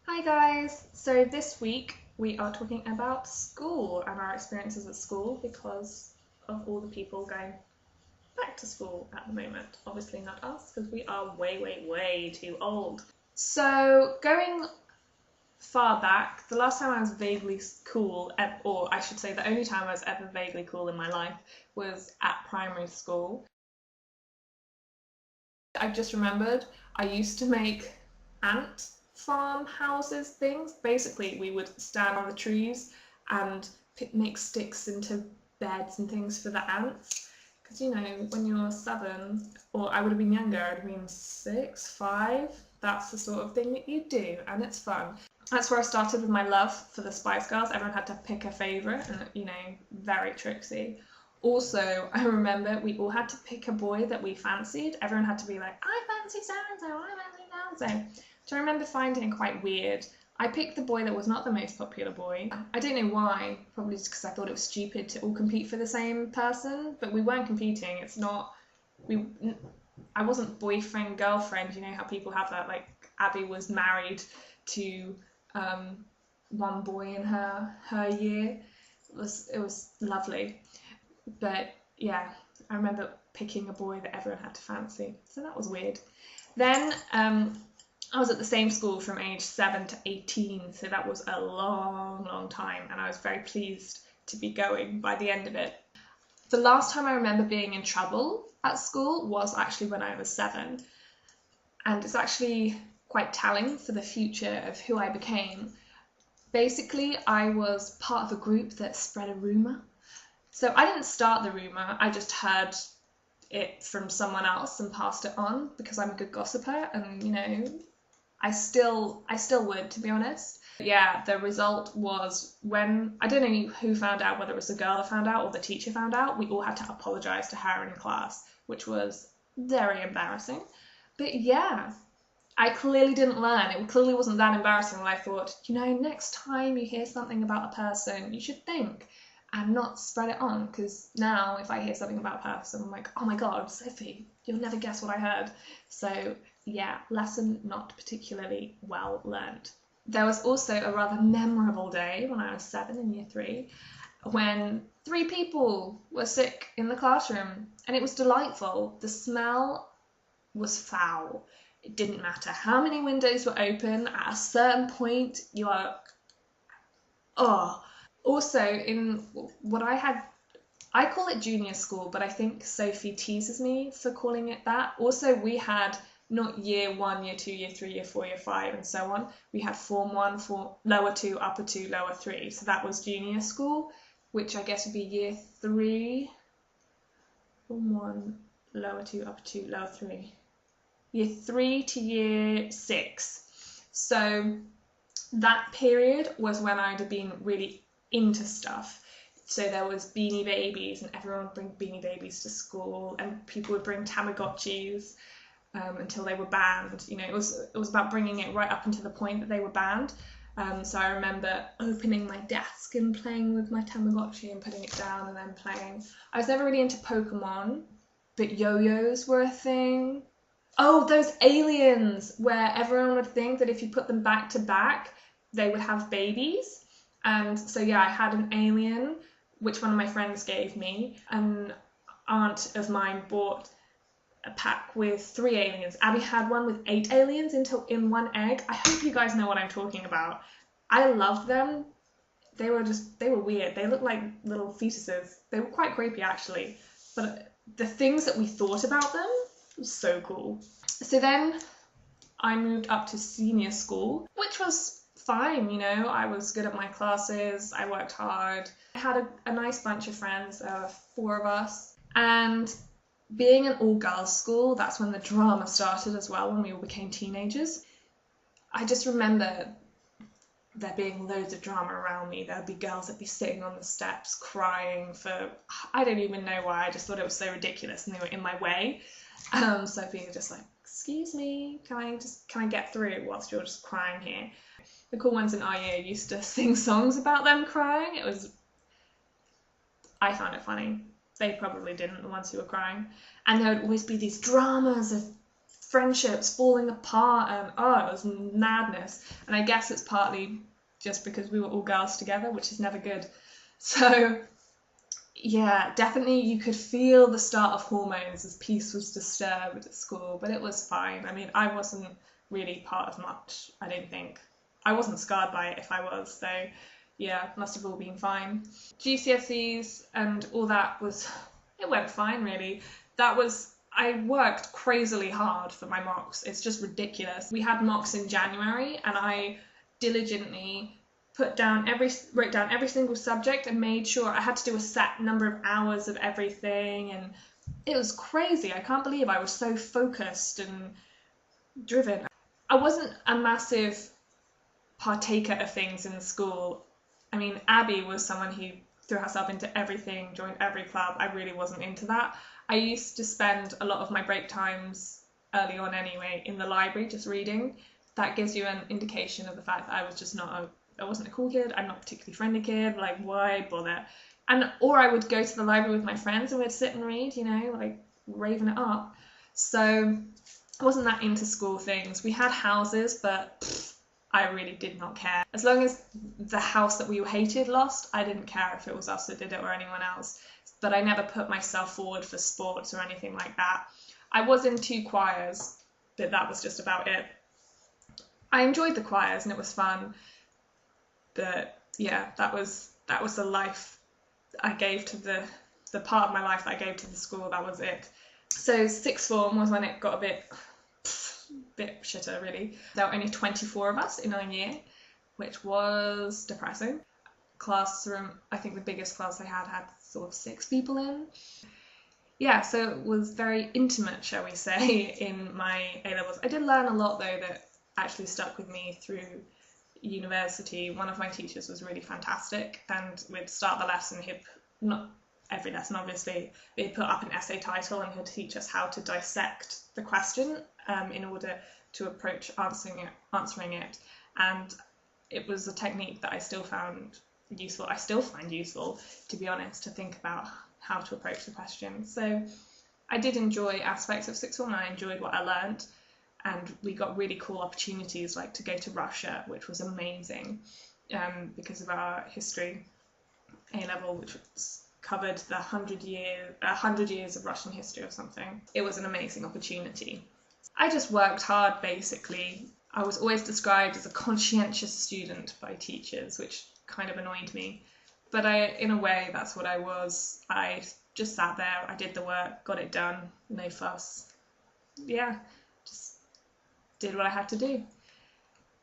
Hi guys! So this week we are talking about school and our experiences at school because of all the people going back to school at the moment. Obviously not us because we are way too old. So going far back, the last time I was vaguely cool, or I should say the only time I was ever vaguely cool in my life was at primary school. I've just remembered I used to make ant farmhouses things. Basically, we would stand on the trees and make sticks into beds and things for the ants. Because when you're 7, or I would have been younger, I'd have been 6, 5. That's the sort of thing that you do, and it's fun. That's where I started with my love for the Spice Girls. Everyone had to pick a favourite, and very tricksy. Also, I remember we all had to pick a boy that we fancied. Everyone had to be like, I fancy so-and-so, I fancy so-and-so. So I remember finding it quite weird. I picked the boy that was not the most popular boy. I don't know why, probably just because I thought it was stupid to all compete for the same person, but we weren't competing. I wasn't boyfriend, girlfriend, how people have that, like Abby was married to one boy in her year. It was lovely. But yeah, I remember picking a boy that everyone had to fancy, so that was weird. Then I was at the same school from age 7 to 18, so that was a long time, and I was very pleased to be going by the end of it. The last time I remember being in trouble at school was actually when I was 7, and it's actually quite telling for the future of who I became. Basically, I was part of a group that spread a rumour. So I didn't start the rumour, I just heard it from someone else and passed it on because I'm a good gossiper, and I still would, to be honest. Yeah, the result was when, I don't know who found out, whether it was the girl that found out or the teacher found out, we all had to apologise to her in class, which was very embarrassing. But yeah, I clearly didn't learn. It clearly wasn't that embarrassing that I thought, next time you hear something about a person, you should think and not spread it on, because now if I hear something about a person, I'm like, oh my god, Sophie, you'll never guess what I heard. So yeah, lesson not particularly well learned. There was also a rather memorable day when I was 7 in year 3 when 3 people were sick in the classroom, and it was delightful. The smell was foul. It didn't matter how many windows were open, at a certain point you are, oh. Also, in what I call it junior school, but I think Sophie teases me for calling it that. Also, we had not year 1, year 2, year 3, year 4, year 5, and so on. We had form 1, lower 2, upper 2, lower 3. So that was junior school, which I guess would be year 3, form 1, lower 2, upper 2, lower 3. Year 3 to year 6. So that period was when I'd have been really into stuff. So there was Beanie Babies, and everyone would bring Beanie Babies to school, and people would bring Tamagotchis until they were banned. It was about bringing it right up until the point that they were banned. So I remember opening my desk and playing with my Tamagotchi and putting it down and then playing. I was never really into Pokemon, but yo-yos were a thing. Oh, those aliens, where everyone would think that if you put them back to back, they would have babies. And so yeah, I had an alien, which one of my friends gave me. An aunt of mine bought a pack with 3 aliens. Abby had one with 8 aliens in one egg. I hope you guys know what I'm talking about. I loved them. They were weird. They looked like little fetuses. They were quite creepy actually. But the things that we thought about them was so cool. So then I moved up to senior school, which was fine, I was good at my classes, I worked hard. I had a nice bunch of friends, there were 4 of us, and being an all-girls school, that's when the drama started as well, when we all became teenagers. I just remember there being loads of drama around me. There'd be girls that'd be sitting on the steps crying for, I don't even know why, I just thought it was so ridiculous and they were in my way. So being just like, excuse me, can I get through whilst you're just crying here? The cool ones in our year used to sing songs about them crying. I found it funny. They probably didn't, the ones who were crying. And there would always be these dramas of friendships falling apart, and it was madness. And I guess it's partly just because we were all girls together, which is never good. So yeah, definitely you could feel the start of hormones as peace was disturbed at school, but it was fine. I mean, I wasn't really part of much, I don't think. I wasn't scarred by it if I was, so yeah, must have all been fine. GCSEs and all that it went fine really. I worked crazily hard for my mocks. It's just ridiculous. We had mocks in January and I diligently wrote down every single subject and made sure I had to do a set number of hours of everything, and it was crazy. I can't believe I was so focused and driven. I wasn't a massive partaker of things in school. I mean, Abby was someone who threw herself into everything, joined every club. I really wasn't into that. I used to spend a lot of my break times early on anyway in the library just reading. That gives you an indication of the fact that I was just I wasn't a cool kid. I'm not a particularly friendly kid. Like, why bother? Or I would go to the library with my friends and we'd sit and read, like raving it up. So I wasn't that into school things. We had houses, but I really did not care. As long as the house that we hated lost, I didn't care if it was us that did it or anyone else. But I never put myself forward for sports or anything like that. I was in 2 choirs, but that was just about it. I enjoyed the choirs and it was fun. But yeah, that was the life I gave to the part of my life that I gave to the school. That was it. So sixth form was when it got a bit shitter really. There were only 24 of us in our year, which was depressing. Classroom, I think the biggest class I had sort of 6 people in. Yeah, so it was very intimate, shall we say, in my A-levels. I did learn a lot though that actually stuck with me through university. One of my teachers was really fantastic, and we'd start the lesson, not every lesson obviously, but he'd put up an essay title and he'd teach us how to dissect the question in order to approach answering it. And it was a technique that I still found useful. I still find useful, to be honest, to think about how to approach the question. So I did enjoy aspects of sixth form and I enjoyed what I learned. And we got really cool opportunities, like to go to Russia, which was amazing because of our history A-level, which covered the 100 years of Russian history or something. It was an amazing opportunity. I just worked hard, basically. I was always described as a conscientious student by teachers, which kind of annoyed me. But in a way, that's what I was. I just sat there, I did the work, got it done, no fuss. Yeah, just did what I had to do.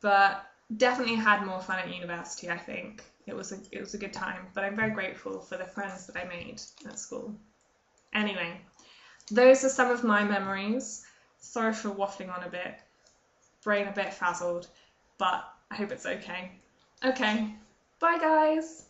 But definitely had more fun at university, I think. It was a good time, but I'm very grateful for the friends that I made at school. Anyway, those are some of my memories. Sorry for waffling on a bit, brain a bit frazzled, but I hope it's okay. Okay, bye guys!